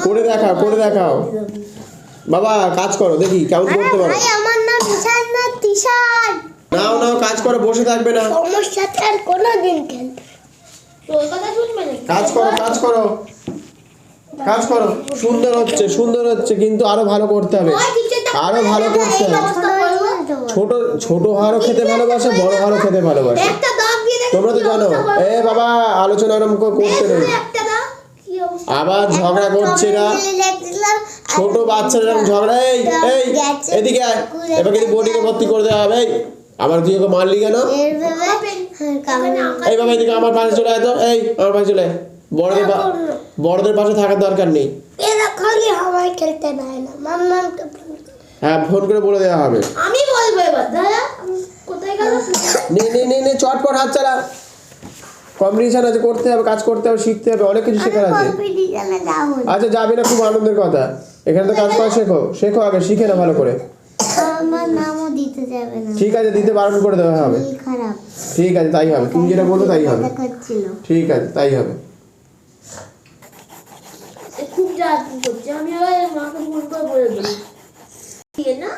করে দেখাও, করে দেখাও বাবা। কাজ করো দেখি কেমন করতে পারো। ভাই আমার নাম ঈশান না তিশান। নাও নাও কাজ করো, বসে থাকবে না। সমস্যাটা আর কোনোদিন খেলবে তোর কথা শুনবে না। কাজ করো, কাজ করো, কাজ করো। সুন্দর হচ্ছে, সুন্দর হচ্ছে, কিন্তু আরো ভালো করতে হবে, আরো ভালো করতে হবে। ছোট ছোট হাড়ও খেতে ভালোবাসে, বড় হাড়ও খেতে ভালোবাসে। একটা দাগ দিয়ে দেখো তোমরা তো জানো। এ বাবা আলোচনা এরকম করতে নেই। একটা দাগ কি অবস্থা। আবার ঝগড়া করছে না, ছোট বাচ্চারা এরকম ঝগড়া। এই এই এদিকে আয়, এবার কিন্তু বোর্ডিংয়ে ভর্তি করে দেওয়া হবে। এই আবার তুই ওকে মারলি কেন? এই বাবা এদিকে আমার পাশে চলে আয় তো। এই আমার পাশে চলে আয়। বড়দের পাশে থাকার দরকার নেই। এরা খালি হাওয়ায় খেলতে দেয় না। মাম্মামকে ফোন কর। হ্যাঁ ফোন করে বলে দেওয়া হবে। আমি বলবো এবার দাদা কোথায় গেল। নে নে নে নে চটপট হাত চালা। কম্পিটিশন আছে, করতে হবে, কাজ করতে হবে, শিখতে হবে, অনেক কিছু শেখার আছে। কম্পিটিশনে যাব আচ্ছা যাবে না, খুব আনন্দের কথা। এখানে তো কাজ করা শেখো, শেখো আগে, শিখে না ভালো করে। আমার নামও দিতে যাবে না। ঠিক আছে, দিতে বারণ করে দেওয়া হবে। এই খারাপ ঠিক আছে তাই হবে, তুমি যেটা বলবে তাই হবে। দেখাচ্ছিল। ঠিক আছে তাই হবে। খুব জ্বালা করছে। আমি আবার মাকে ফোন করে বলে দিই ঠিক না।